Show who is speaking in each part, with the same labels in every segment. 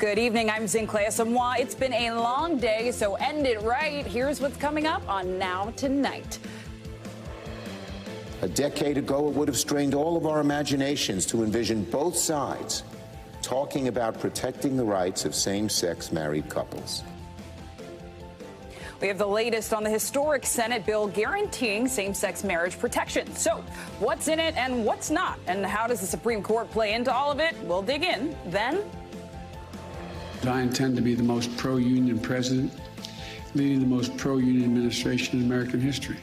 Speaker 1: Good evening. I'm Zinklea Asamoah. It's been a long day, so end it right. Here's what's coming up on Now Tonight.
Speaker 2: A decade ago, it would have strained all of our imaginations to envision both sides talking about protecting the rights of same-sex married couples.
Speaker 1: We have the latest on the historic Senate bill guaranteeing same-sex marriage protection. So what's in it and what's not? And how does the Supreme Court play into all of it? We'll dig in then.
Speaker 3: I intend to be the most pro-union president, leading the most pro-union administration in American history.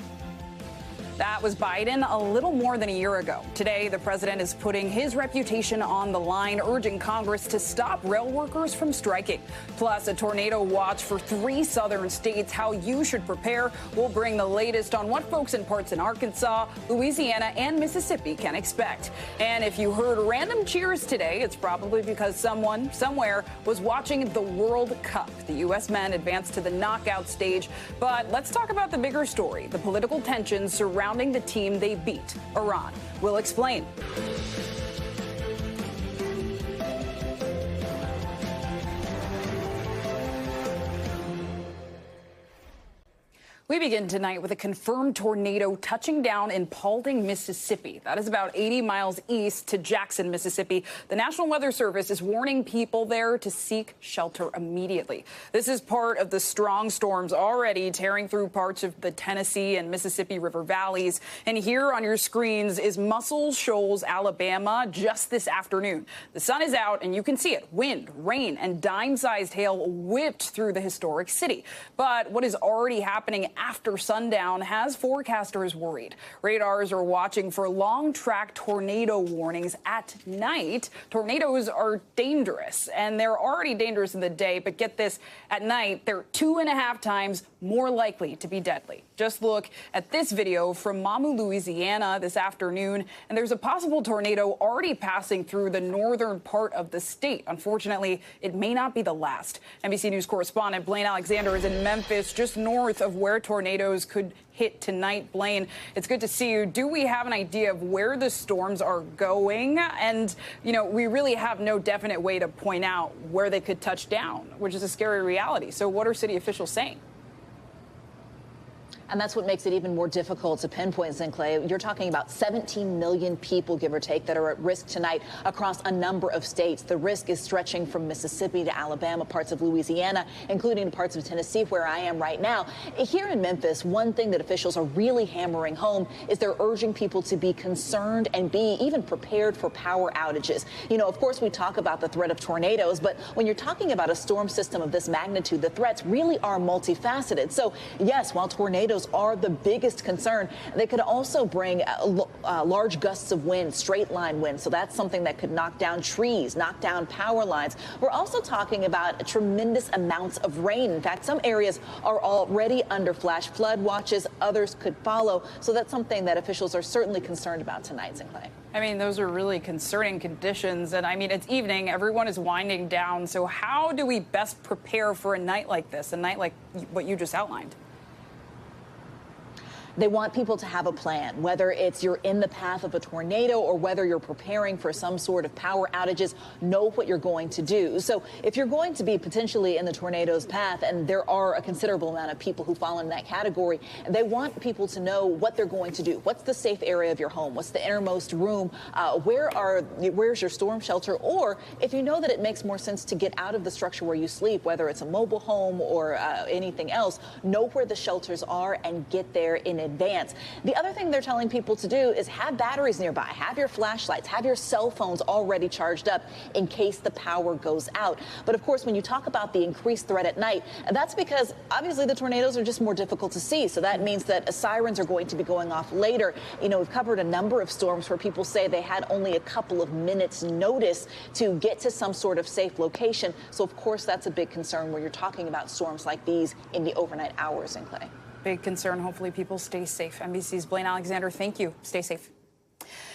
Speaker 1: That was Biden a little more than a year ago. Today, the president is putting his reputation on the line, urging Congress to stop rail workers from striking. Plus, a tornado watch for 3 southern states, how you should prepare. We'll bring the latest on what folks in parts in Arkansas, Louisiana, and Mississippi can expect. And if you heard random cheers today, it's probably because someone somewhere was watching the World Cup. The U.S. men advanced to the knockout stage. But let's talk about the bigger story, the political tensions surrounding the team they beat, Iran. We'll explain. We begin tonight with a confirmed tornado touching down in Paulding, Mississippi. That is about 80 miles east to Jackson, Mississippi. The National Weather Service is warning people there to seek shelter immediately. This is part of the strong storms already tearing through parts of the Tennessee and Mississippi River valleys. And here on your screens is Muscle Shoals, Alabama, just this afternoon. The sun is out and you can see it. Wind, rain, and dime-sized hail whipped through the historic city. But what is already happening after sundown has forecasters worried. Radars are watching for long-track tornado warnings at night. Tornadoes are dangerous, and they're already dangerous in the day, but get this, at night, they're 2.5 times more likely to be deadly. Just look at this video from Mamou, Louisiana this afternoon, and there's a possible tornado already passing through the northern part of the state. Unfortunately, it may not be the last. NBC News correspondent Blaine Alexander is in Memphis, just north of where tornadoes could hit tonight. Blaine, it's good to see you. Do we have an idea of where the storms are going? And, you know, we really have no definite way to point out where they could touch down, which is a scary reality. So what are city officials saying?
Speaker 4: And that's what makes it even more difficult to pinpoint, Zinklea. You're talking about 17 million people, give or take, that are at risk tonight across a number of states. The risk is stretching from Mississippi to Alabama, parts of Louisiana, including parts of Tennessee, where I am right now. Here in Memphis, one thing that officials are really hammering home is they're urging people to be concerned and be even prepared for power outages. You know, of course, we talk about the threat of tornadoes, but when you're talking about a storm system of this magnitude, the threats really are multifaceted. So, yes, while tornadoes are the biggest concern, they could also bring large gusts of wind, straight line wind. So that's something that could knock down trees, knock down power lines. We're also talking about tremendous amounts of rain. In fact, some areas are already under flash flood watches. Others could follow. So that's something that officials are certainly concerned about tonight, Zinklea.
Speaker 1: I mean, those are really concerning conditions. And I mean, it's evening. Everyone is winding down. So how do we best prepare for a night like this, a night like what you just outlined?
Speaker 4: They want people to have a plan, whether it's you're in the path of a tornado or whether you're preparing for some sort of power outages. Know what you're going to do. So if you're going to be potentially in the tornado's path, and there are a considerable amount of people who fall in that category, they want people to know what they're going to do. What's the safe area of your home? What's the innermost room? Where's your storm shelter? Or if you know that it makes more sense to get out of the structure where you sleep, whether it's a mobile home or anything else, know where the shelters are and get there in advance. The other thing they're telling people to do is have batteries nearby, have your flashlights, have your cell phones already charged up in case the power goes out. But of course, when you talk about the increased threat at night, that's because obviously the tornadoes are just more difficult to see. So that means that sirens are going to be going off later. You know, we've covered a number of storms where people say they had only a couple of minutes notice to get to some sort of safe location. So of course, that's a big concern when you're talking about storms like these in the overnight hours in Clay.
Speaker 1: Big concern. Hopefully people stay safe. NBC's Blaine Alexander, thank you. Stay safe.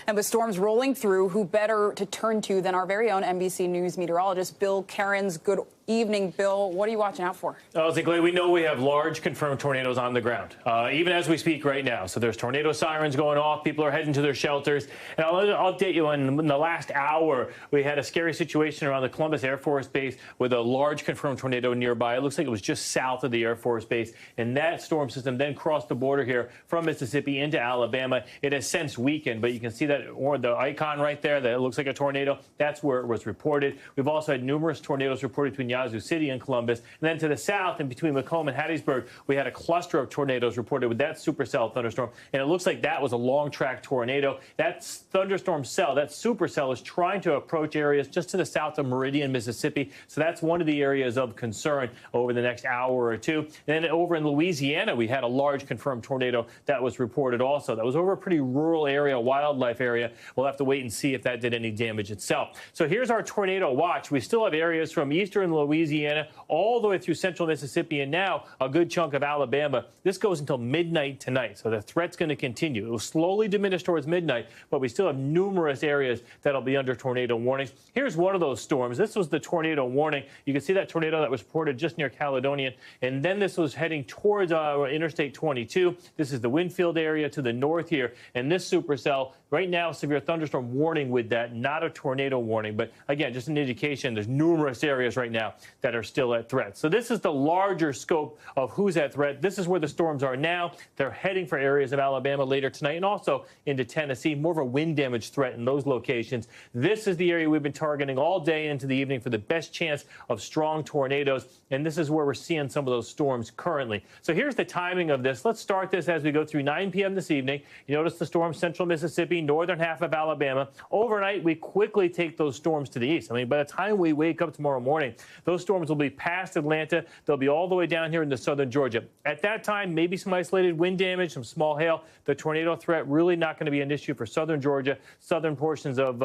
Speaker 1: And with storms rolling through, who better to turn to than our very own NBC News meteorologist, Bill Cairns. Good evening, Bill. What are you watching out for?
Speaker 5: We know we have large confirmed tornadoes on the ground, even as we speak right now. So there's tornado sirens going off. People are heading to their shelters. And I'll update you in the last hour. We had a scary situation around the Columbus Air Force Base with a large confirmed tornado nearby. It looks like it was just south of the Air Force Base. And that storm system then crossed the border here from Mississippi into Alabama. It has since weakened, but you can see that, or the icon right there, that it looks like a tornado. That's where it was reported. We've also had numerous tornadoes reported between Yazoo City and Columbus. And then to the south, and between Macomb and Hattiesburg, we had a cluster of tornadoes reported with that supercell thunderstorm. And it looks like that was a long-track tornado. That thunderstorm cell, that supercell, is trying to approach areas just to the south of Meridian, Mississippi. So that's one of the areas of concern over the next hour or two. And then over in Louisiana, we had a large confirmed tornado that was reported also. That was over a pretty rural area, wildlife area. We'll have to wait and see if that did any damage itself. So here's our tornado watch. We still have areas from eastern Louisiana all the way through central Mississippi, and now a good chunk of Alabama. This goes until midnight tonight, so the threat's going to continue. It will slowly diminish towards midnight, but we still have numerous areas that'll be under tornado warnings. Here's one of those storms. This was the tornado warning. You can see that tornado that was reported just near Caledonian, and then this was heading towards Interstate 22. This is the Winfield area to the north here, and this supercell right now, severe thunderstorm warning with that, not a tornado warning, but again, just an indication there's numerous areas right now that are still at threat. So this is the larger scope of who's at threat. This is where the storms are now. They're heading for areas of Alabama later tonight and also into Tennessee, more of a wind damage threat in those locations. This is the area we've been targeting all day into the evening for the best chance of strong tornadoes, and this is where we're seeing some of those storms currently. So here's the timing of this. Let's start this as we go through 9 p.m. this evening. You notice the storm central Mississippi, northern half of Alabama. Overnight, we quickly take those storms to the east. I mean, by the time we wake up tomorrow morning, those storms will be past Atlanta. They'll be all the way down here into southern Georgia. At that time, maybe some isolated wind damage, some small hail. The tornado threat really not going to be an issue for southern Georgia, southern portions of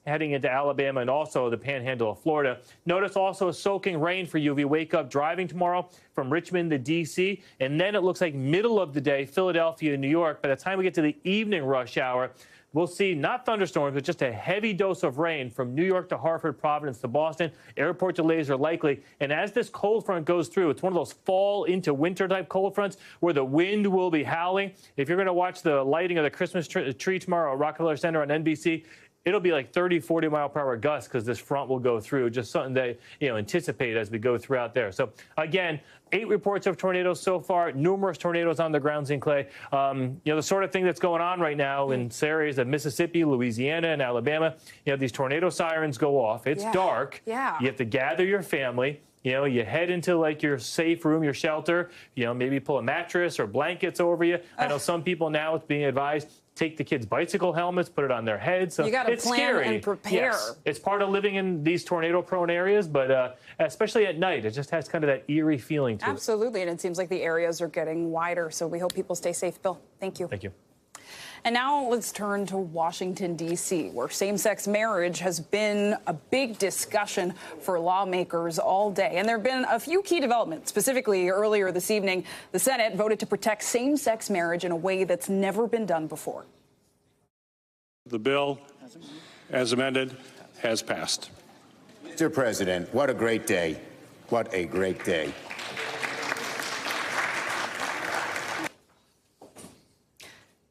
Speaker 5: heading into Alabama, and also the panhandle of Florida. Notice also soaking rain for you if you wake up driving tomorrow from Richmond to D.C., and then it looks like middle of the day, Philadelphia, New York. By the time we get to the evening rush hour, we'll see not thunderstorms, but just a heavy dose of rain from New York to Hartford, Providence to Boston. Airport delays are likely. And as this cold front goes through, it's one of those fall into winter type cold fronts where the wind will be howling. If you're going to watch the lighting of the Christmas tree tomorrow at Rockefeller Center on NBC, it'll be like 30, 40 mile per hour gusts because this front will go through. Just something they anticipate as we go throughout there. So again, 8 reports of tornadoes so far, numerous tornadoes on the ground, St. Clay. The sort of thing that's going on right now in areas of Mississippi, Louisiana, and Alabama. These tornado sirens go off. It's dark.
Speaker 1: Yeah.
Speaker 5: You have to gather your family. You head into like your safe room, your shelter. Maybe pull a mattress or blankets over you. I know some people now, it's being advised, take the kids' bicycle helmets, put it on their heads. So
Speaker 1: you got to plan
Speaker 5: scary.
Speaker 1: and prepare.
Speaker 5: Yes, it's part of living in these tornado-prone areas, but especially at night, it just has kind of that eerie feeling to it.
Speaker 1: Absolutely, and it seems like the areas are getting wider, so we hope people stay safe. Bill, thank you.
Speaker 5: Thank you.
Speaker 1: And now let's turn to Washington, D.C., where same-sex marriage has been a big discussion for lawmakers all day. And there have been a few key developments. Specifically, earlier this evening, the Senate voted to protect same-sex marriage in a way that's never been done before.
Speaker 6: The bill, as amended, has passed.
Speaker 2: Mr. President, what a great day. What a great day.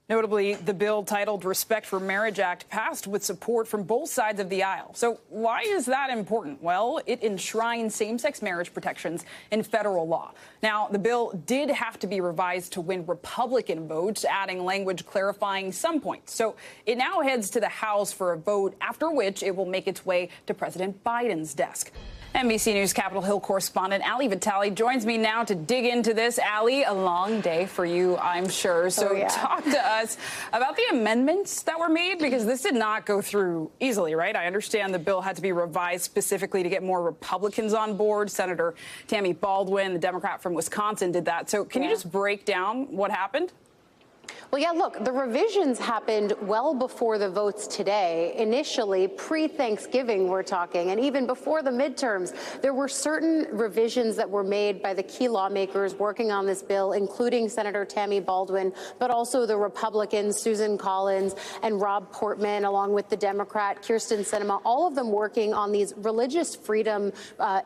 Speaker 1: Notably, the bill titled Respect for Marriage Act passed with support from both sides of the aisle. So why is that important? Well, it enshrines same-sex marriage protections in federal law. Now, the bill did have to be revised to win Republican votes, adding language clarifying some points. So it now heads to the House for a vote, after which it will make its way to President Biden's desk. NBC News Capitol Hill correspondent Ali Vitale joins me now to dig into this. Ali, a long day for you, I'm sure. So talk to us about the amendments that were made, because this did not go through easily, right? I understand the bill had to be revised specifically to get more Republicans on board. Senator Tammy Baldwin, the Democrat from Wisconsin, did that. So can you just break down what happened?
Speaker 7: Well, yeah, look, the revisions happened well before the votes today. Initially, pre-Thanksgiving, we're talking, and even before the midterms, there were certain revisions that were made by the key lawmakers working on this bill, including Senator Tammy Baldwin, but also the Republicans, Susan Collins and Rob Portman, along with the Democrat, Kyrsten Sinema, all of them working on these religious freedom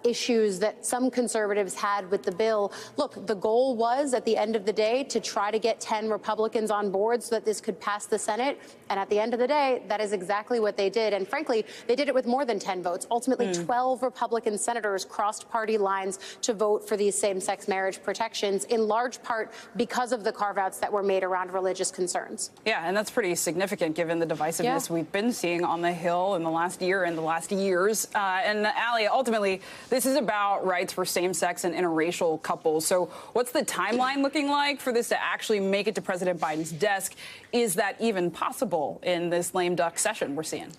Speaker 7: issues that some conservatives had with the bill. Look, the goal was, at the end of the day, to try to get 10 Republicans on board so that this could pass the Senate. And at the end of the day, that is exactly what they did. And frankly, they did it with more than 10 votes. Ultimately, 12 Republican senators crossed party lines to vote for these same-sex marriage protections, in large part because of the carve-outs that were made around religious concerns.
Speaker 1: Yeah, and that's pretty significant given the divisiveness we've been seeing on the Hill in the last year and the last years. And Allie, ultimately, this is about rights for same-sex and interracial couples. So what's the timeline looking like for this to actually make it to President Biden's desk? Is that even possible in this lame duck session we're seeing?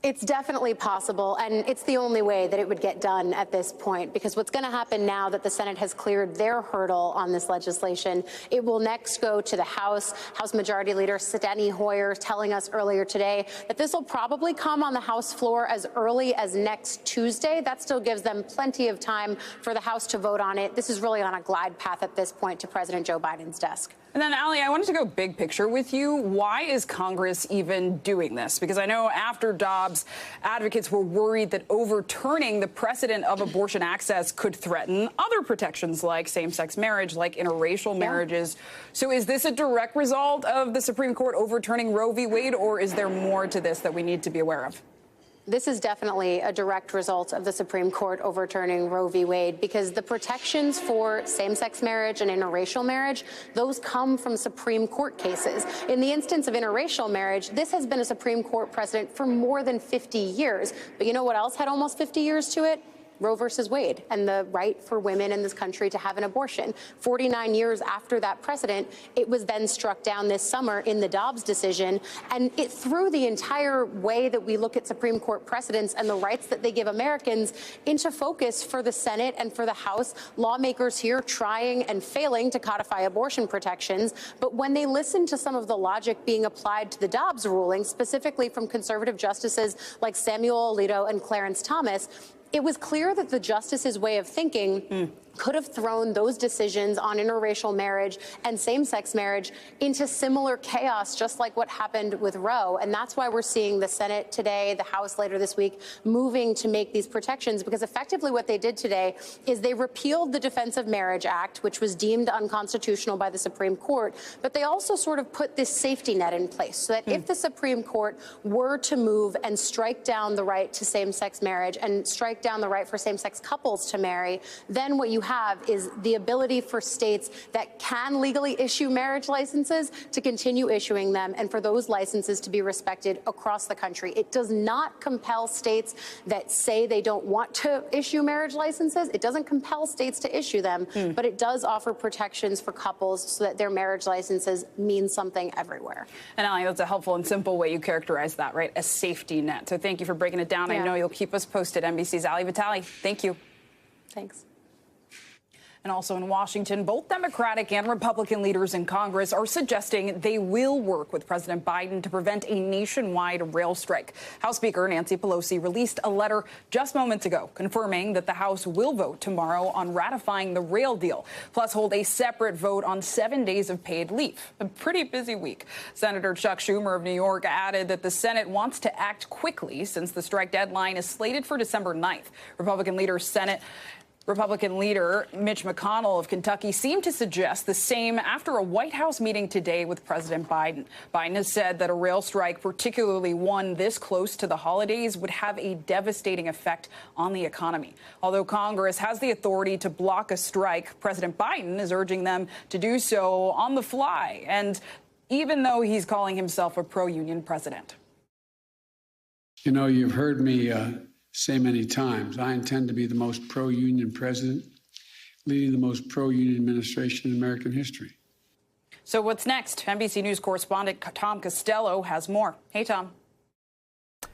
Speaker 7: It's definitely possible, and it's the only way that it would get done at this point, because what's going to happen now that the Senate has cleared their hurdle on this legislation, it will next go to the House. House Majority Leader Steny Hoyer telling us earlier today that this will probably come on the House floor as early as next Tuesday. That still gives them plenty of time for the House to vote on it. This is really on a glide path at this point to President Joe Biden's desk.
Speaker 1: And then, Allie, I wanted to go big picture with you. Why is Congress even doing this? Because I know after Dobbs, advocates were worried that overturning the precedent of abortion access could threaten other protections like same-sex marriage, like interracial marriages. So is this a direct result of the Supreme Court overturning Roe v. Wade, or is there more to this that we need to be aware of?
Speaker 7: This is definitely a direct result of the Supreme Court overturning Roe v. Wade, because the protections for same-sex marriage and interracial marriage, those come from Supreme Court cases. In the instance of interracial marriage, this has been a Supreme Court precedent for more than 50 years. But you know what else had almost 50 years to it? Roe versus Wade and the right for women in this country to have an abortion. 49 years after that precedent, it was then struck down this summer in the Dobbs decision, and it threw the entire way that we look at Supreme Court precedents and the rights that they give Americans into focus for the Senate and for the House. Lawmakers here trying and failing to codify abortion protections, but when they listen to some of the logic being applied to the Dobbs ruling, specifically from conservative justices like Samuel Alito and Clarence Thomas, it was clear that the justices' way of thinking could have thrown those decisions on interracial marriage and same-sex marriage into similar chaos, just like what happened with Roe. And that's why we're seeing the Senate today, the House later this week, moving to make these protections, because effectively what they did today is they repealed the Defense of Marriage Act, which was deemed unconstitutional by the Supreme Court, but they also sort of put this safety net in place so that if the Supreme Court were to move and strike down the right to same-sex marriage and strike down the right for same-sex couples to marry, then what you have is the ability for states that can legally issue marriage licenses to continue issuing them, and for those licenses to be respected across the country. It does not compel states that say they don't want to issue marriage licenses. It doesn't compel states to issue them, but it does offer protections for couples so that their marriage licenses mean something everywhere.
Speaker 1: And Allie, that's a helpful and simple way you characterize that, right? A safety net. So thank you for breaking it down. I know you'll keep us posted. NBC's Allie Vitale, thank you.
Speaker 7: Thanks.
Speaker 1: And also in Washington, both Democratic and Republican leaders in Congress are suggesting they will work with President Biden to prevent a nationwide rail strike. House Speaker Nancy Pelosi released a letter just moments ago confirming that the House will vote tomorrow on ratifying the rail deal, plus hold a separate vote on 7 days of paid leave. A pretty busy week. Senator Chuck Schumer of New York added that the Senate wants to act quickly since the strike deadline is slated for December 9th. Republican leader Mitch McConnell of Kentucky seemed to suggest the same after a White House meeting today with President Biden. Biden has said that a rail strike, particularly one this close to the holidays, would have a devastating effect on the economy. Although Congress has the authority to block a strike, President Biden is urging them to do so on the fly, and even though he's calling himself a pro-union president.
Speaker 3: You know, you've heard me say many times, I intend to be the most pro-union president, leading the most pro-union administration in American history.
Speaker 1: So what's next? NBC News correspondent Tom Costello has more. Hey, Tom.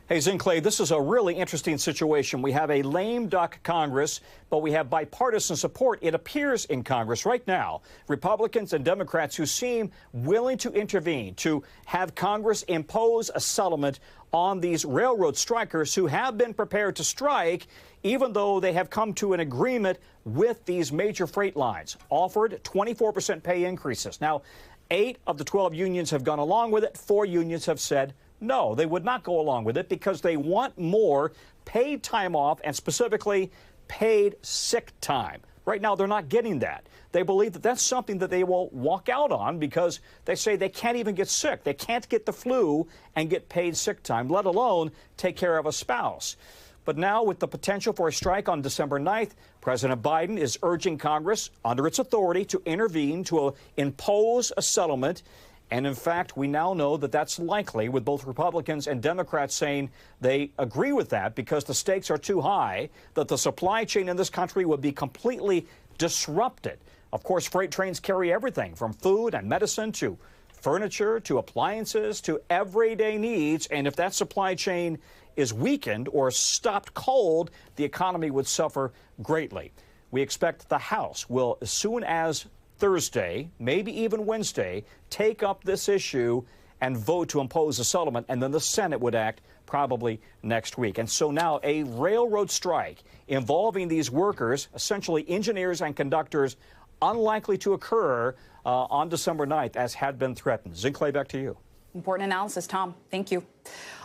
Speaker 8: Hey, Zinclay, this is a really interesting situation. We have a lame duck Congress, but we have bipartisan support, it appears, in Congress right now. Republicans and Democrats who seem willing to intervene, to have Congress impose a settlement on these railroad strikers who have been prepared to strike, even though they have come to an agreement with these major freight lines, offered 24% pay increases. Now, 8 of the 12 unions have gone along with it. 4 unions have said no, they would not go along with it because they want more paid time off and specifically paid sick time. Right now, they're not getting that. They believe that that's something that they will walk out on because they say they can't even get sick. They can't get the flu and get paid sick time, let alone take care of a spouse. But now, with the potential for a strike on December 9th, President Biden is urging Congress, under its authority, to intervene, to impose a settlement. And in fact, we now know that that's likely, with both Republicans and Democrats saying they agree with that because the stakes are too high, that the supply chain in this country would be completely disrupted. Of course, freight trains carry everything from food and medicine to furniture to appliances to everyday needs. And if that supply chain is weakened or stopped cold, the economy would suffer greatly. We expect the House will, as soon as Thursday, maybe even Wednesday, take up this issue and vote to impose a settlement, and then the Senate would act probably next week. And so now a railroad strike involving these workers, essentially engineers and conductors, unlikely to occur on December 9th, as had been threatened. Zinclay, back to you.
Speaker 1: Important analysis, Tom. Thank you.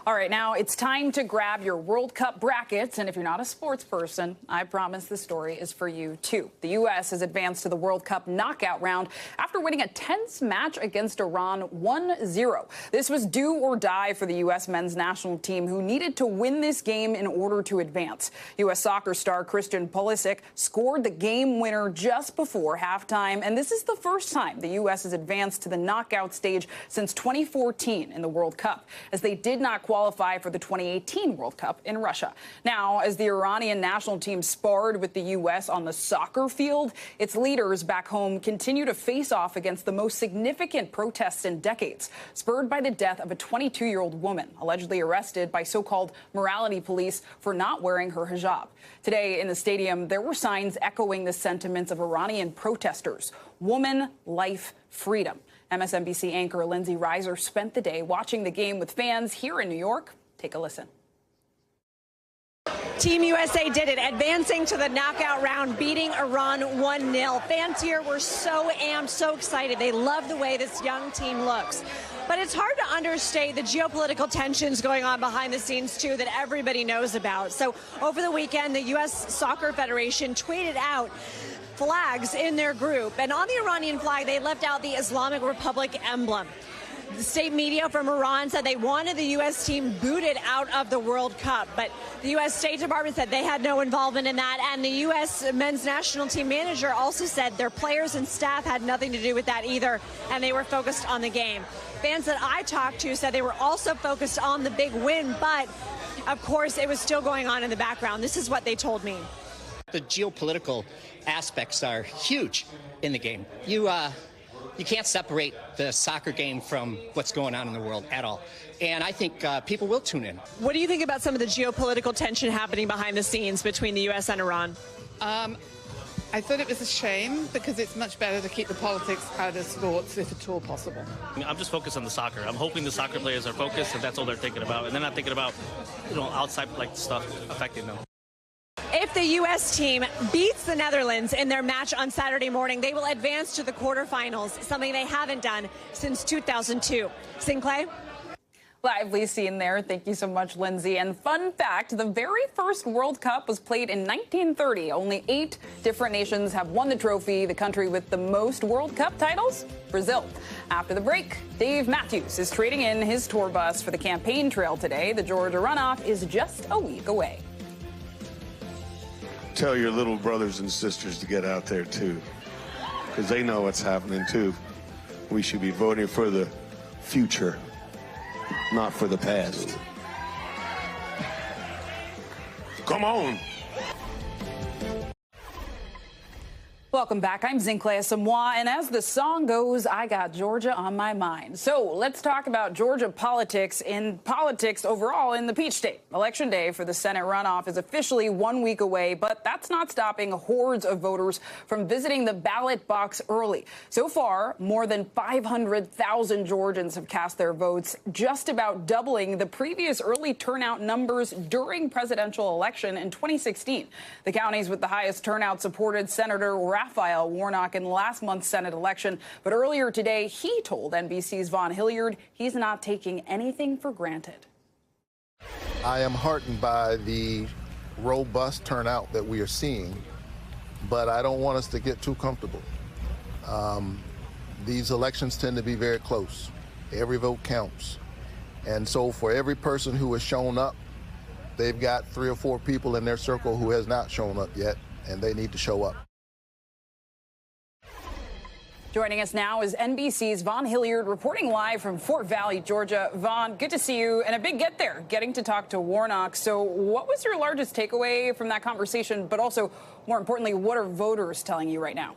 Speaker 1: All right, now it's time to grab your World Cup brackets. And if you're not a sports person, I promise this story is for you, too. The U.S. has advanced to the World Cup knockout round after winning a tense match against Iran 1-0. This was do or die for the U.S. men's national team, who needed to win this game in order to advance. U.S. soccer star Christian Pulisic scored the game winner just before halftime. And this is the first time the U.S. has advanced to the knockout stage since 2014 in the World Cup, as they did not qualify for the 2018 World Cup in Russia. Now, as the Iranian national team sparred with the U.S. on the soccer field, its leaders back home continue to face off against the most significant protests in decades, spurred by the death of a 22-year-old woman allegedly arrested by so-called morality police for not wearing her hijab. Today in the stadium, there were signs echoing the sentiments of Iranian protesters: woman, life, freedom. MSNBC anchor Lindsay Reiser spent the day watching the game with fans here in New York. Take a listen.
Speaker 9: Team USA did it, advancing to the knockout round, beating Iran 1-0. Fans here were so amped, so excited. They love the way this young team looks. But it's hard to understate the geopolitical tensions going on behind the scenes, too, that everybody knows about. So over the weekend, the U.S. Soccer Federation tweeted out flags in their group, and on the Iranian flag, they left out the Islamic Republic emblem. The state media from Iran said they wanted the U.S. team booted out of the World Cup, but the U.S. State Department said they had no involvement in that, and the U.S. men's national team manager also said their players and staff had nothing to do with that either, and they were focused on the game. Fans that I talked to said they were also focused on the big win, but of course it was still going on in the background. This is what they told me.
Speaker 10: The geopolitical aspects are huge in the game. You can't separate the soccer game from what's going on in the world at all. And I think people will tune in.
Speaker 9: What do you think about some of the geopolitical tension happening behind the scenes between the U.S. and Iran?
Speaker 11: I thought it was a shame because it's much better to keep the politics out of sports if at all possible.
Speaker 12: I'm just focused on the soccer. I'm hoping the soccer players are focused and that's all they're thinking about. And they're not thinking about, outside stuff affecting them.
Speaker 9: If the U.S. team beats the Netherlands in their match on Saturday morning, they will advance to the quarterfinals, something they haven't done since 2002. Sinclair?
Speaker 1: Lively scene there. Thank you so much, Lindsay. And fun fact, the very first World Cup was played in 1930. Only 8 different nations have won the trophy. The country with the most World Cup titles? Brazil. After the break, Dave Matthews is trading in his tour bus for the campaign trail today. The Georgia runoff is just a week away.
Speaker 13: Tell your little brothers and sisters to get out there, too, because they know what's happening, too. We should be voting for the future, not for the past. Come on.
Speaker 1: Welcome back. I'm Zinklea Samoa, and as the song goes, I got Georgia on my mind. So let's talk about Georgia politics and politics overall in the Peach State. Election day for the Senate runoff is officially 1 week away, but that's not stopping hordes of voters from visiting the ballot box early. So far, more than 500,000 Georgians have cast their votes, just about doubling the previous early turnout numbers during presidential election in 2016. The counties with the highest turnout supported Senator Raphael Warnock in last month's Senate election. But earlier today, he told NBC's Vaughn Hilliard he's not taking anything for granted.
Speaker 14: I am heartened by the robust turnout that we are seeing, but I don't want us to get too comfortable. These elections tend to be very close. Every vote counts. And so for every person who has shown up, they've got 3 or 4 people in their circle who has not shown up yet, and they need to show up.
Speaker 1: Joining us now is NBC's Vaughn Hilliard reporting live from Fort Valley, Georgia. Vaughn, good to see you, and a big get there, getting to talk to Warnock. So what was your largest takeaway from that conversation, but also, more importantly, what are voters telling you right now?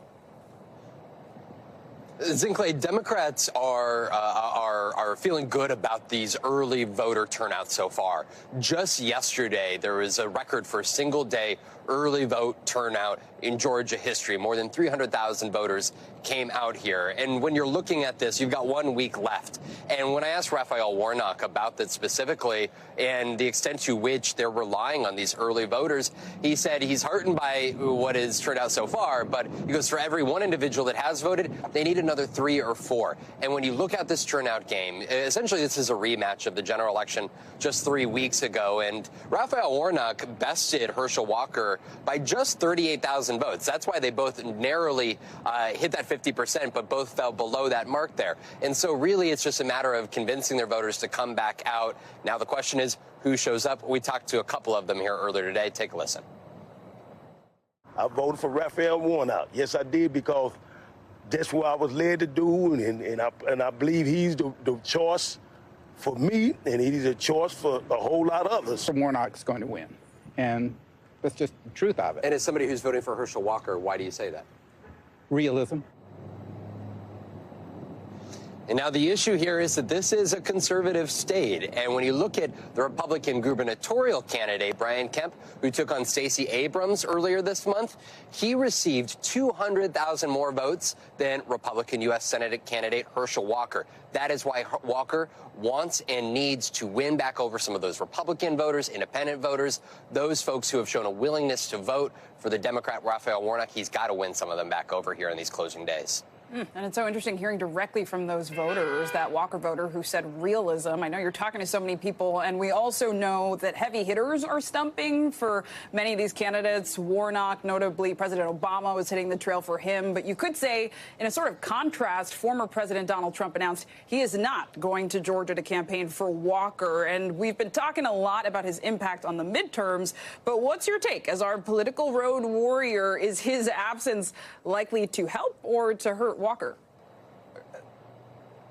Speaker 15: Zinklea, Democrats are feeling good about these early voter turnouts so far. Just yesterday, there was a record for a single-day early vote turnout in Georgia history. More than 300,000 voters came out here. And when you're looking at this, you've got 1 week left. And when I asked Raphael Warnock about that specifically and the extent to which they're relying on these early voters, he said he's heartened by what has turned out so far. But he goes, for every one individual that has voted, they need another 3 or 4. And when you look at this turnout game, essentially this is a rematch of the general election just 3 weeks ago. And Raphael Warnock bested Herschel Walker by just 38,000 votes. That's why they both narrowly hit that 50%, but both fell below that mark there. And so really it's just a matter of convincing their voters to come back out. Now the question is, who shows up? We talked to a couple of them here earlier today. Take a listen.
Speaker 16: I voted for Raphael Warnock. Yes, I did, because that's what I was led to do, and I believe he's the choice for me, and he's a choice for a whole lot of others.
Speaker 17: Warnock's going to win, and that's just the truth of it.
Speaker 15: And as somebody who's voting for Herschel Walker, why do you say that?
Speaker 17: Realism.
Speaker 15: And now the issue here is that this is a conservative state. And when you look at the Republican gubernatorial candidate, Brian Kemp, who took on Stacey Abrams earlier this month, he received 200,000 more votes than Republican U.S. Senate candidate Herschel Walker. That is why Walker wants and needs to win back over some of those Republican voters, independent voters, those folks who have shown a willingness to vote for the Democrat Raphael Warnock. He's got to win some of them back over here in these closing days.
Speaker 1: And it's so interesting hearing directly from those voters, that Walker voter who said realism. I know you're talking to so many people, and we also know that heavy hitters are stumping for many of these candidates. Warnock, notably President Obama, was hitting the trail for him. But you could say, in a sort of contrast, former President Donald Trump announced he is not going to Georgia to campaign for Walker. And we've been talking a lot about his impact on the midterms. But what's your take as our political road warrior? Is his absence likely to help or to hurt Walker?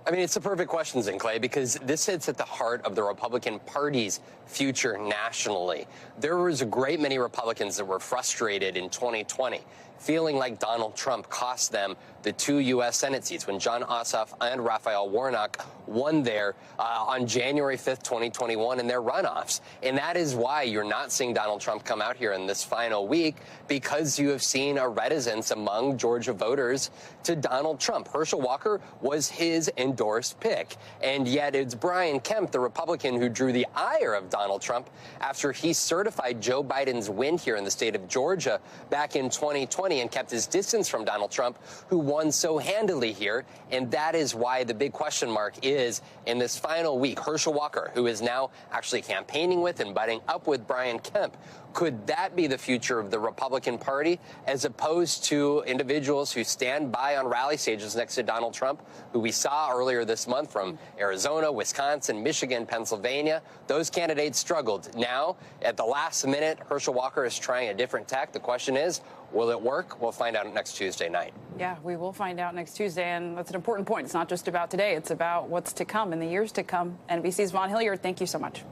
Speaker 15: I mean, it's a perfect question, Zinklea, because this sits at the heart of the Republican Party's future nationally. There was a great many Republicans that were frustrated in 2020, feeling like Donald Trump cost them the 2 U.S. Senate seats when Jon Ossoff and Raphael Warnock won there on January 5th, 2021 in their runoffs. And that is why you're not seeing Donald Trump come out here in this final week, because you have seen a reticence among Georgia voters to Donald Trump. Herschel Walker was his endorsed pick. And yet it's Brian Kemp, the Republican, who drew the ire of Donald Trump after he certified Joe Biden's win here in the state of Georgia back in 2020 and kept his distance from Donald Trump, who won so handily here. And that is why the big question mark is in this final week. Herschel Walker, who is now actually campaigning with and butting up with Brian Kemp, could that be the future of the Republican Party, as opposed to individuals who stand by on rally stages next to Donald Trump, who we saw earlier this month from Arizona, Wisconsin, Michigan, Pennsylvania? Those candidates struggled. Now, at the last minute, Herschel Walker is trying a different tack. The question is, will it work? We'll find out next Tuesday night.
Speaker 1: Yeah, we will find out next Tuesday, and that's an important point. It's not just about today. It's about what's to come in the years to come. NBC's Vaughn Hilliard, thank you so much.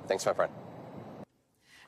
Speaker 15: Thanks, my friend.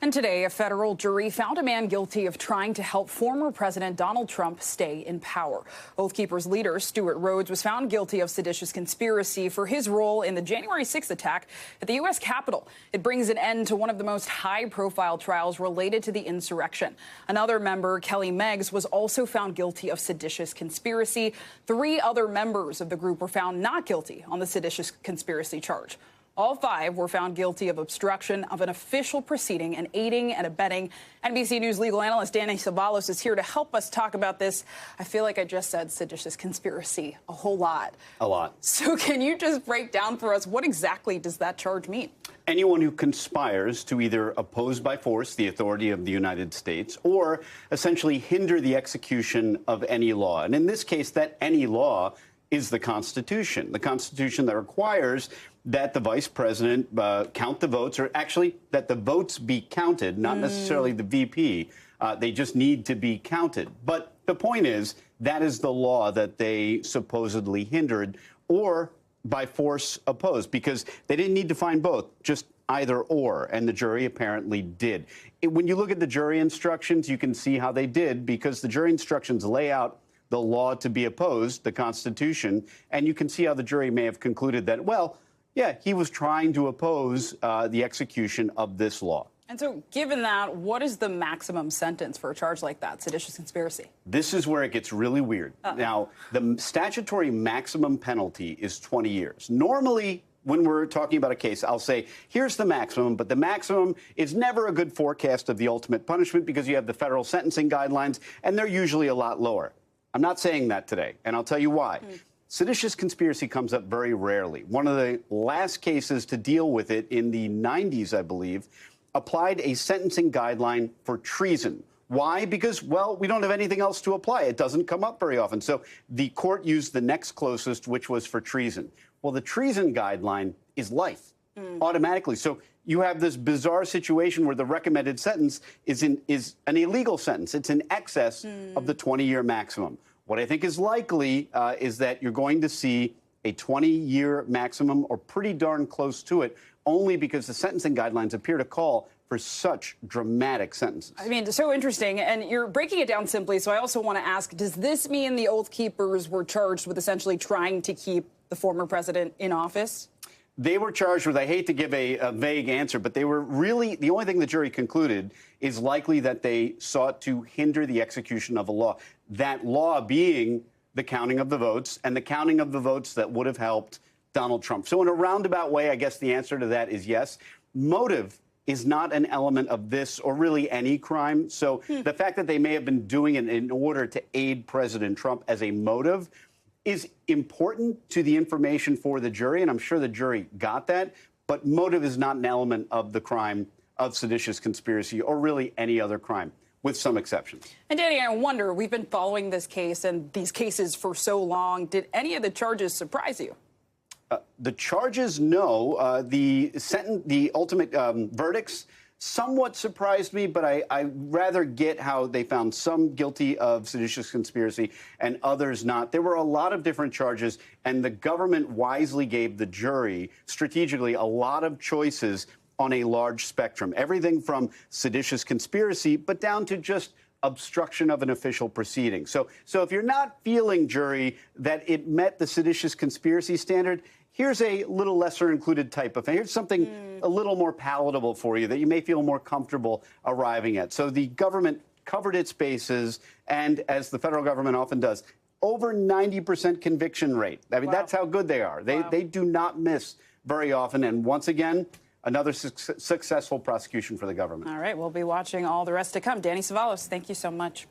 Speaker 1: And today, a federal jury found a man guilty of trying to help former President Donald Trump stay in power. Oath Keepers leader Stewart Rhodes was found guilty of seditious conspiracy for his role in the January 6th attack at the U.S. Capitol. It brings an end to one of the most high-profile trials related to the insurrection. Another member, Kelly Meggs, was also found guilty of seditious conspiracy. 3 other members of the group were found not guilty on the seditious conspiracy charge. All 5 were found guilty of obstruction of an official proceeding and aiding and abetting. NBC News legal analyst Danny Savalos is here to help us talk about this. I feel like I just said seditious conspiracy a whole lot.
Speaker 18: A lot.
Speaker 1: So can you just break down for us what exactly does that charge mean?
Speaker 18: Anyone who conspires to either oppose by force the authority of the United States or essentially hinder the execution of any law. And in this case, that any law is the Constitution that requires that the vice president count the votes, or actually that the votes be counted, not necessarily the VP. They just need to be counted. But the point is, that is the law that they supposedly hindered or by force opposed, because they didn't need to find both, just either or, and the jury apparently did. When you look at the jury instructions, you can see how they did, because the jury instructions lay out the law to be opposed, the Constitution, and you can see how the jury may have concluded that, well, yeah, he was trying to oppose the execution of this law.
Speaker 1: And so, given that, what is the maximum sentence for a charge like that, seditious conspiracy?
Speaker 18: This is where it gets really weird. Now, the statutory maximum penalty is 20 years. Normally, when we're talking about a case, I'll say, here's the maximum, but the maximum is never a good forecast of the ultimate punishment because you have the federal sentencing guidelines, and they're usually a lot lower. I'm not saying that today, and I'll tell you why. Seditious conspiracy comes up very rarely. One of the last cases to deal with it in the 90s, I believe, applied a sentencing guideline for treason. Why? Because, well, we don't have anything else to apply. It doesn't come up very often. So the court used the next closest, which was for treason. Well, the treason guideline is life automatically. So you have this bizarre situation where the recommended sentence is an illegal sentence. It's in excess of the 20-year maximum. What I think is likely is that you're going to see a 20-year maximum or pretty darn close to it, only because the sentencing guidelines appear to call for such dramatic sentences.
Speaker 1: I mean, so interesting. And you're breaking it down simply. So I also want to ask, does this mean the Oath Keepers were charged with essentially trying to keep the former president in office?
Speaker 18: They were charged with, I hate to give a vague answer, but they were really, the only thing the jury concluded is likely that they sought to hinder the execution of a law. That law being the counting of the votes, and the counting of the votes that would have helped Donald Trump. So in a roundabout way, I guess the answer to that is yes. Motive is not an element of this or really any crime. So the fact that they may have been doing it in order to aid President Trump as a motive is important to the information for the jury, and I'm sure the jury got that, but motive is not an element of the crime of seditious conspiracy or really any other crime, with some exceptions.
Speaker 1: And Danny, I wonder, we've been following this case and these cases for so long. Did any of the charges surprise you?
Speaker 18: The charges, no. The ultimate verdicts somewhat surprised me, but I rather get how they found some guilty of seditious conspiracy and others not. There were a lot of different charges, and the government wisely gave the jury, strategically, a lot of choices on a large spectrum. Everything from seditious conspiracy, but down to just obstruction of an official proceeding. So if you're not feeling, jury, that it met the seditious conspiracy standard, here's a little lesser included type of thing. Here's something a little more palatable for you that you may feel more comfortable arriving at. So the government covered its bases, and as the federal government often does, over 90% conviction rate. I mean, that's how good they are. They do not miss very often. And once again, another successful prosecution for the government.
Speaker 1: All right, we'll be watching all the rest to come. Danny Savalos, thank you so much.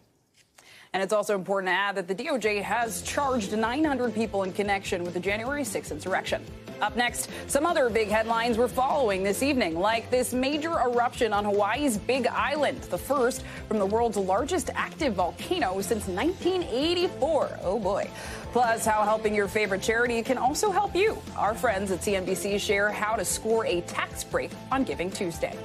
Speaker 1: And it's also important to add that the DOJ has charged 900 people in connection with the January 6th insurrection. Up next, some other big headlines we're following this evening, like this major eruption on Hawaii's Big Island, the first from the world's largest active volcano since 1984. Oh, boy. Plus, how helping your favorite charity can also help you. Our friends at CNBC share how to score a tax break on Giving Tuesday.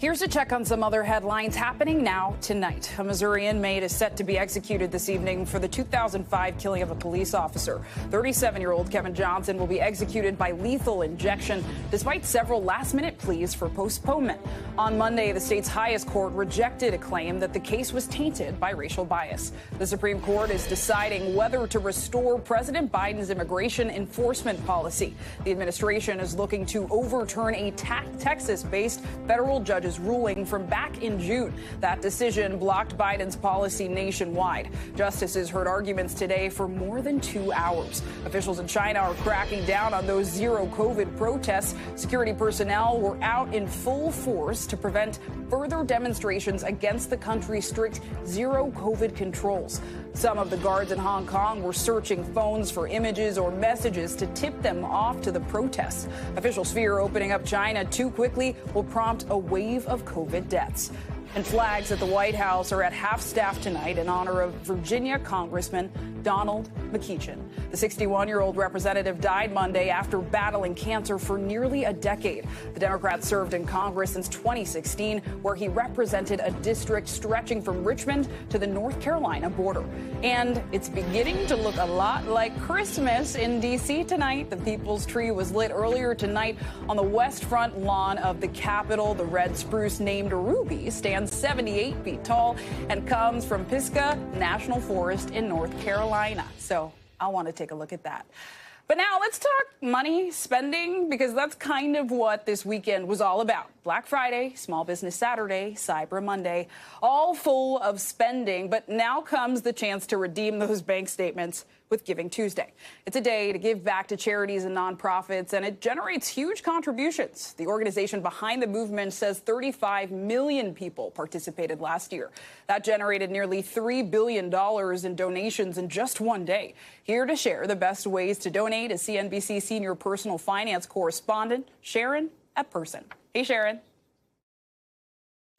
Speaker 1: Here's a check on some other headlines happening now tonight. A Missouri inmate is set to be executed this evening for the 2005 killing of a police officer. 37-year-old Kevin Johnson will be executed by lethal injection despite several last-minute pleas for postponement. On Monday, the state's highest court rejected a claim that the case was tainted by racial bias. The Supreme Court is deciding whether to restore President Biden's immigration enforcement policy. The administration is looking to overturn a Texas-based federal judge's ruling from back in June. That decision blocked Biden's policy nationwide. Justices heard arguments today for more than 2 hours. Officials in China are cracking down on those zero COVID protests. Security personnel were out in full force to prevent further demonstrations against the country's strict zero COVID controls. Some of the guards in Hong Kong were searching phones for images or messages to tip them off to the protests. Officials fear opening up China too quickly will prompt a wave of COVID deaths. And flags at the White House are at half-staff tonight in honor of Virginia Congressman Donald McEachin. The 61-year-old representative died Monday after battling cancer for nearly a decade. The Democrat served in Congress since 2016, where he represented a district stretching from Richmond to the North Carolina border. And it's beginning to look a lot like Christmas in D.C. tonight. The People's Tree was lit earlier tonight on the west front lawn of the Capitol. The red spruce named Ruby stands 78 feet tall and comes from Pisgah National Forest in North Carolina. So I want to take a look at that. But now let's talk money, spending, because that's kind of what this weekend was all about. Black Friday, Small Business Saturday, Cyber Monday, all full of spending. But now comes the chance to redeem those bank statements with Giving Tuesday. It's a day to give back to charities and nonprofits, and it generates huge contributions. The organization behind the movement says 35 million people participated last year. That generated nearly $3 billion in donations in just one day. Here to share the best ways to donate is CNBC senior personal finance correspondent Sharon Epperson. Hey, Sharon.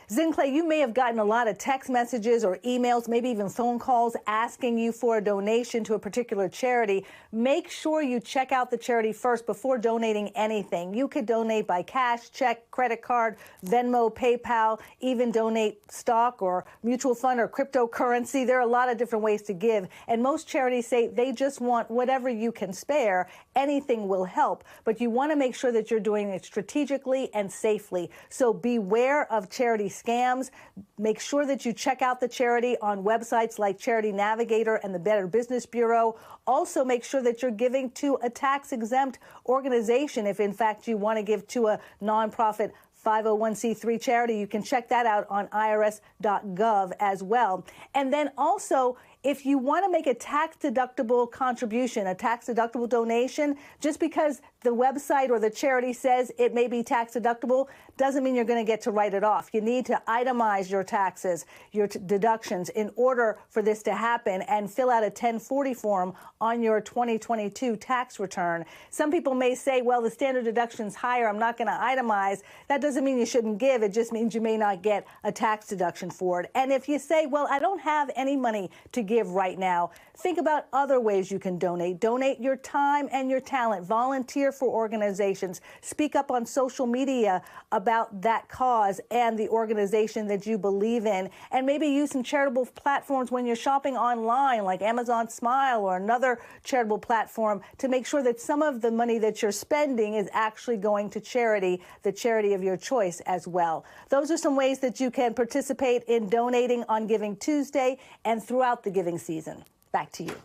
Speaker 19: Zin Clay, you may have gotten a lot of text messages or emails, maybe even phone calls asking you for a donation to a particular charity. Make sure you check out the charity first before donating anything. You could donate by cash, check, credit card, Venmo, PayPal, even donate stock or mutual fund or cryptocurrency. There are a lot of different ways to give. And most charities say they just want whatever you can spare. Anything will help. But you want to make sure that you're doing it strategically and safely. So beware of charity scams. Make sure that you check out the charity on websites like Charity Navigator and the Better Business Bureau. Also, make sure that you're giving to a tax-exempt organization. If, in fact, you want to give to a nonprofit 501c3 charity, you can check that out on irs.gov as well. And then also, if you want to make a tax-deductible contribution, a tax-deductible donation, just because the website or the charity says it may be tax-deductible doesn't mean you're going to get to write it off. You need to itemize your taxes, your deductions, in order for this to happen, and fill out a 1040 form on your 2022 tax return. Some people may say, well, the standard deduction's higher, I'm not going to itemize. That doesn't mean you shouldn't give. It just means you may not get a tax deduction for it. And if you say, well, I don't have any money to give right now, think about other ways you can donate. Donate your time and your talent. Volunteer for organizations. Speak up on social media about that cause and the organization that you believe in. And maybe use some charitable platforms when you're shopping online, like Amazon Smile or another charitable platform, to make sure that some of the money that you're spending is actually going to charity, the charity of your choice as well. Those are some ways that you can participate in donating on Giving Tuesday and throughout the giving season. Back to you.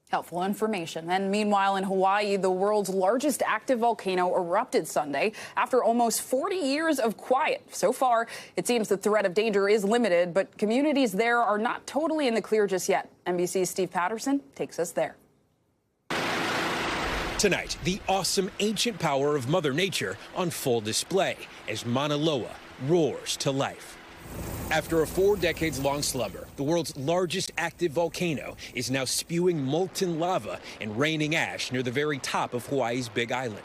Speaker 1: Helpful information. And meanwhile, in Hawaii, the world's largest active volcano erupted Sunday after almost 40 years of quiet. So far, it seems the threat of danger is limited, but communities there are not totally in the clear just yet. NBC's Steve Patterson takes us there.
Speaker 20: Tonight, the awesome ancient power of Mother Nature on full display as Mauna Loa roars to life. After a 4 decades-long slumber, the world's largest active volcano is now spewing molten lava and raining ash near the very top of Hawaii's Big Island.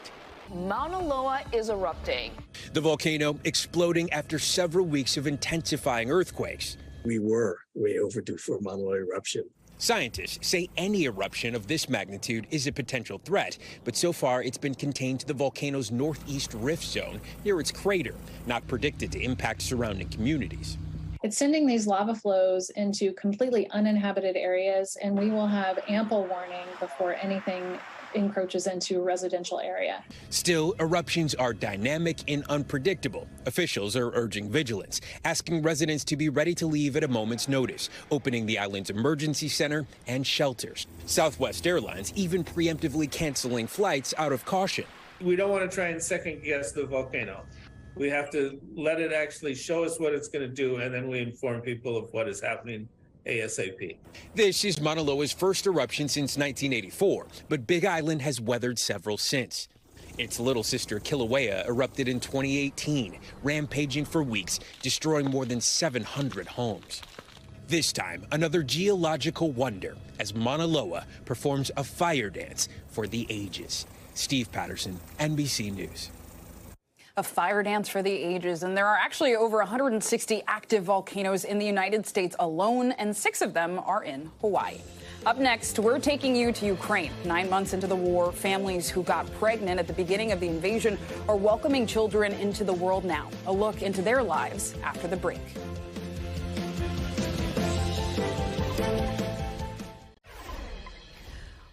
Speaker 21: Mauna Loa is erupting.
Speaker 20: The volcano exploding after several weeks of intensifying earthquakes.
Speaker 22: We were way overdue for a Mauna Loa eruption.
Speaker 20: Scientists say any eruption of this magnitude is a potential threat, but so far it's been contained to the volcano's northeast rift zone near its crater, not predicted to impact surrounding communities.
Speaker 4: It's sending these lava flows into completely uninhabited areas, and we will have ample warning before anything encroaches into a residential area.
Speaker 20: Still, eruptions are dynamic and unpredictable. Officials are urging vigilance, asking residents to be ready to leave at a moment's notice, opening the island's emergency center and shelters. Southwest Airlines even preemptively canceling flights out of caution.
Speaker 22: We don't want to try and second guess the volcano. We have to let it actually show us what it's going to do, and then we inform people of what is happening ASAP.
Speaker 20: This is Mauna Loa's first eruption since 1984, but Big Island has weathered several since. Its little sister Kilauea erupted in 2018, rampaging for weeks, destroying more than 700 homes. This time, another geological wonder as Mauna Loa performs a fire dance for the ages. Steve Patterson, NBC News.
Speaker 1: A fire dance for the ages, and there are actually over 160 active volcanoes in the United States alone, and 6 of them are in Hawaii. Up next, we're taking you to Ukraine. 9 months into the war, families who got pregnant at the beginning of the invasion are welcoming children into the world now. A look into their lives after the break.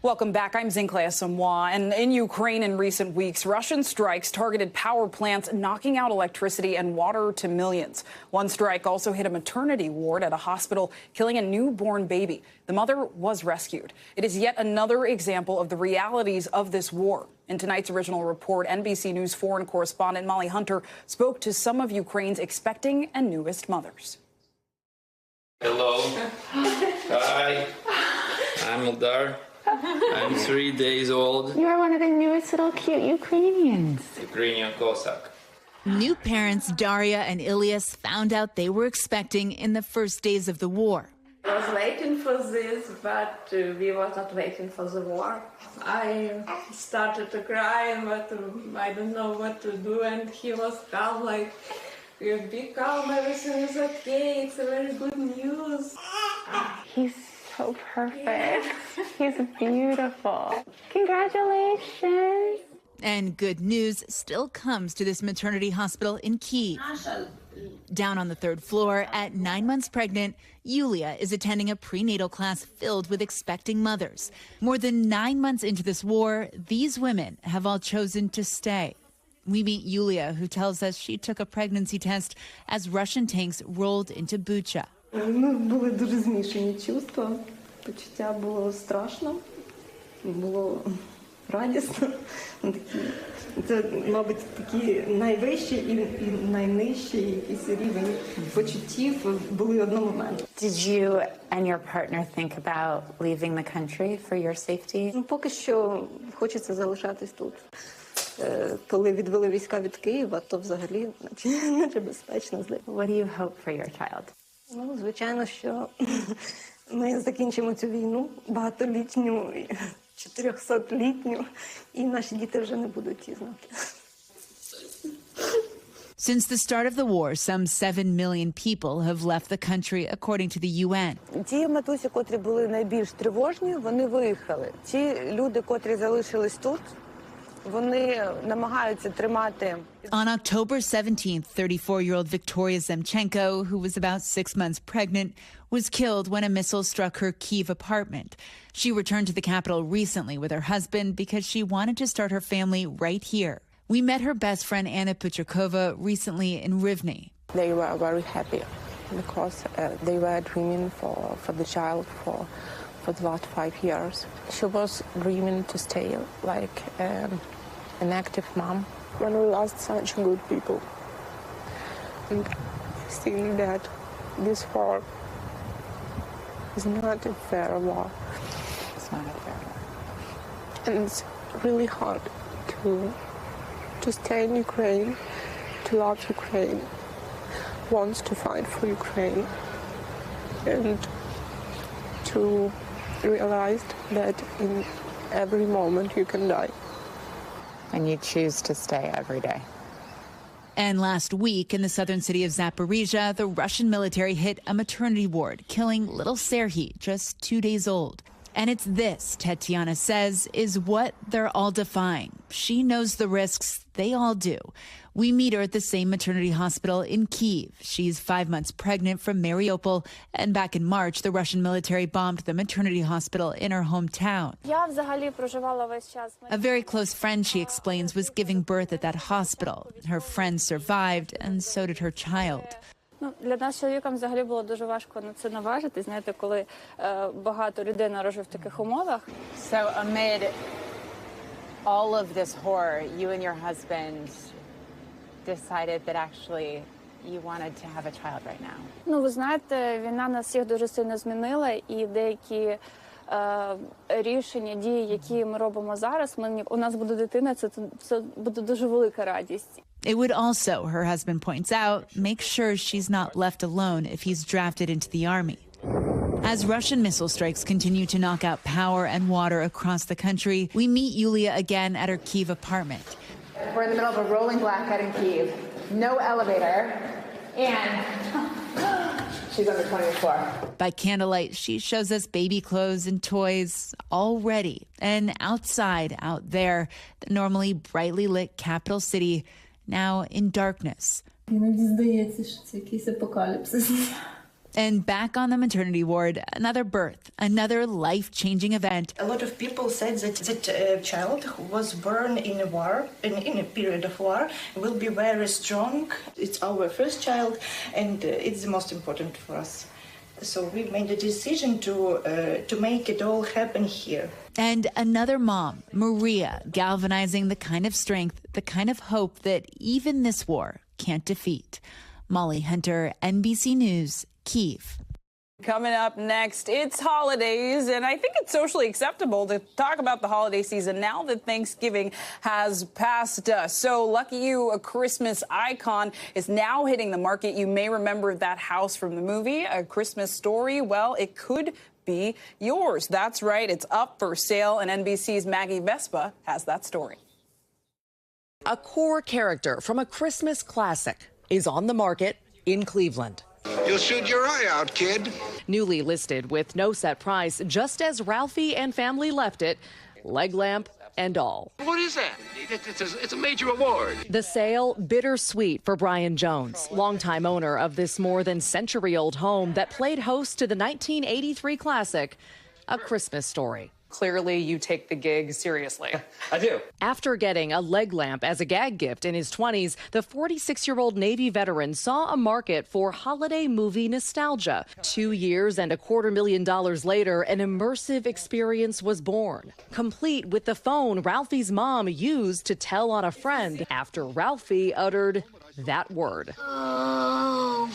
Speaker 1: Welcome back. I'm Zinklea Samwa. And in Ukraine in recent weeks, Russian strikes targeted power plants, knocking out electricity and water to millions. One strike also hit a maternity ward at a hospital, killing a newborn baby. The mother was rescued. It is yet another example of the realities of this war. In tonight's original report, NBC News foreign correspondent Molly Hunter spoke to some of Ukraine's expecting and newest mothers.
Speaker 23: Hello. Hi. I'm Eldar. I'm 3 days old.
Speaker 24: You are one of the newest little cute Ukrainians.
Speaker 23: Ukrainian Cossack.
Speaker 25: New parents Daria and Ilyas found out they were expecting in the first days of the war.
Speaker 26: I was waiting for this, but we were not waiting for the war. I started to cry, but I don't know what to do, and he was calm, like, "You be calm, everything is okay, it's a very good news."
Speaker 24: He's so perfect. He's beautiful. Congratulations.
Speaker 25: And good news still comes to this maternity hospital in Kyiv. Down on the 3rd floor, at 9 months pregnant, Yulia is attending a prenatal class filled with expecting mothers. More than 9 months into this war, these women have all chosen to stay. We meet Yulia, who tells us she took a pregnancy test as Russian tanks rolled into Bucha.
Speaker 26: Були дуже змішані чувства. Почуття було страшно, було радісно. Це, мабуть, такі найвищі і найнижчі якісь рівень почуттів були одномоментно.
Speaker 24: Did you and your partner think about leaving the country for your safety?
Speaker 26: Поки що хочеться залишатись тут. Коли відвели війська від Києва, то взагалі наче безпечно.
Speaker 24: What do you hope for your child?
Speaker 26: Ну, звичайно, що ми закінчимо цю війну, багатолітню, 400-літню, і наші діти вже не будуть ті знати.
Speaker 25: Since the start of the war, some 7 million people have left the country, according to the UN.
Speaker 27: Ті матусі, котрі були найбільш тривожні, вони виїхали. Ті люди, котрі залишились тут, вони намагаються тримати.
Speaker 25: On October 17th, 34-year-old Victoria Zemchenko, who was about 6 months pregnant, was killed when a missile struck her Kyiv apartment. She returned to the capital recently with her husband because she wanted to start her family right here. We met her best friend Anna Puchakova recently in Rivne.
Speaker 27: They were very happy because they were dreaming for the child for the last 5 years. She was dreaming to stay like an active mom. When we lost such good people, and seeing that this war is not a fair war.
Speaker 24: It's not a fair war.
Speaker 27: And it's really hard to stay in Ukraine, to love Ukraine, wants to fight for Ukraine, and to realize that in every moment you can die.
Speaker 24: And you choose to stay every day.
Speaker 25: And last week in the southern city of Zaporizhia, the Russian military hit a maternity ward, killing little Serhiy, just 2 days old. And it's this, Tetiana says, is what they're all defying. She knows the risks, they all do. We meet her at the same maternity hospital in Kyiv. She's 5 months pregnant from Mariupol, and back in March, the Russian military bombed the maternity hospital in her hometown. A very close friend, she explains, was giving birth at that hospital. Her friend survived, and so did her child.
Speaker 26: Для нас з чоловіком взагалі було дуже важко на це наважити, знаєте, коли багато людей народжує в таких умовах.
Speaker 2: So amid all of this horror, you and your husband decided that actually you wanted to have a child right now.
Speaker 26: Ну, ви знаєте, війна нас всіх дуже сильно змінила, і деякі рішення, дії, які ми робимо зараз, у нас буде дитина, це буде дуже велика радість.
Speaker 25: It would also, her husband points out, make sure she's not left alone if he's drafted into the army. As Russian missile strikes continue to knock out power and water across the country, we meet Yulia again at her Kyiv apartment.
Speaker 2: We're in the middle of a rolling blackout in Kyiv. No elevator. And she's on the 20th floor.
Speaker 25: By candlelight, she shows us baby clothes and toys, all ready. And outside, out there, the normally brightly lit capital city, now in darkness. And back on the maternity ward, another birth, another life-changing event.
Speaker 3: A lot of people said that a child who was born in a war, in a period of war, will be very strong. It's our first child, and it's the most important for us. So we made a decision to make it all happen here.
Speaker 25: And another mom, Maria, galvanizing the kind of strength, the kind of hope that even this war can't defeat. Molly Hunter, NBC News, Kyiv.
Speaker 1: Coming up next, it's holidays, and I think it's socially acceptable to talk about the holiday season now that Thanksgiving has passed us. So Lucky You, a Christmas icon, is now hitting the market. You may remember that house from the movie, A Christmas Story. Well, it could be yours. That's right. It's up for sale, and NBC's Maggie Vespa has that story.
Speaker 5: A core character from a Christmas classic is on the market in Cleveland.
Speaker 6: You'll shoot your eye out, kid.
Speaker 5: Newly listed with no set price, just as Ralphie and family left it, leg lamp and all.
Speaker 6: What is that? It's a major award.
Speaker 5: The sale, bittersweet for Brian Jones, longtime owner of this more than century-old home that played host to the 1983 classic, A Christmas Story.
Speaker 7: Clearly, you take the gig seriously.
Speaker 6: I do.
Speaker 5: After getting a leg lamp as a gag gift in his 20s, the 46-year-old Navy veteran saw a market for holiday movie nostalgia. 2 years and $250,000 later, an immersive experience was born, complete with the phone Ralphie's mom used to tell on a friend after Ralphie uttered that word.
Speaker 6: Oh,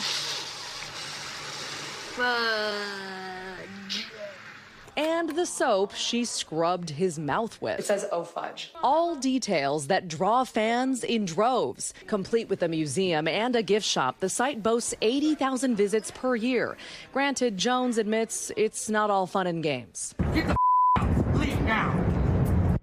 Speaker 5: And the soap she scrubbed his mouth with.
Speaker 7: It says, oh, fudge.
Speaker 5: All details that draw fans in droves. Complete with a museum and a gift shop, the site boasts 80,000 visits per year. Granted, Jones admits it's not all fun and games.
Speaker 6: Get the out. Leave now.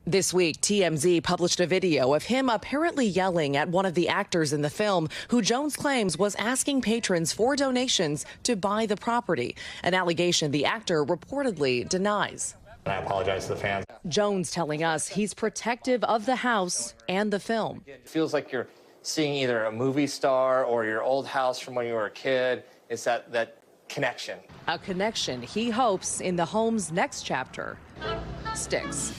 Speaker 5: This week, TMZ published a video of him apparently yelling at one of the actors in the film, who Jones claims was asking patrons for donations to buy the property, an allegation the actor reportedly denies.
Speaker 8: I apologize to the fans.
Speaker 5: Jones telling us he's protective of the house and the film.
Speaker 8: It feels like you're seeing either a movie star or your old house from when you were a kid. It's that connection.
Speaker 5: A connection he hopes in the home's next chapter sticks.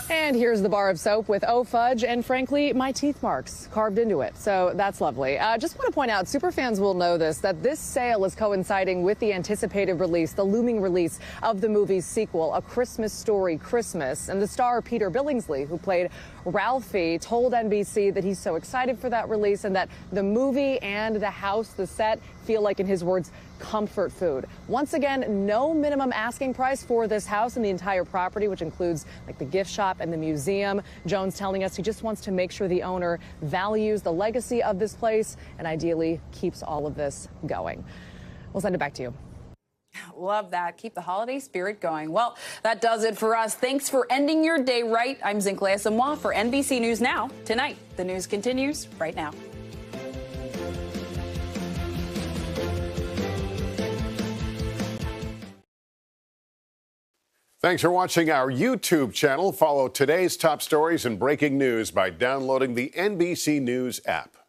Speaker 10: And here's the bar of soap with oh fudge and, frankly, my teeth marks carved into it. So that's lovely. Just want to point out, superfans will know this, that this sale is coinciding with the anticipated release, the looming release of the movie's sequel, A Christmas Story Christmas. And the star Peter Billingsley, who played Ralphie, told NBC that he's so excited for that release and that the movie and the house, the set, feel like, in his words, comfort food. Once again, no minimum asking price for this house and the entire property, which includes like the gift shop and the museum. Jones telling us he just wants to make sure the owner values the legacy of this place and ideally keeps all of this going. We'll send it back to you.
Speaker 1: Love that. Keep the holiday spirit going. Well, that does it for us. Thanks for ending your day right. I'm Zinklea Samoa for NBC News Now. Tonight, the news continues right now.
Speaker 9: Thanks for watching our YouTube channel. Follow today's top stories and breaking news by downloading the NBC News app.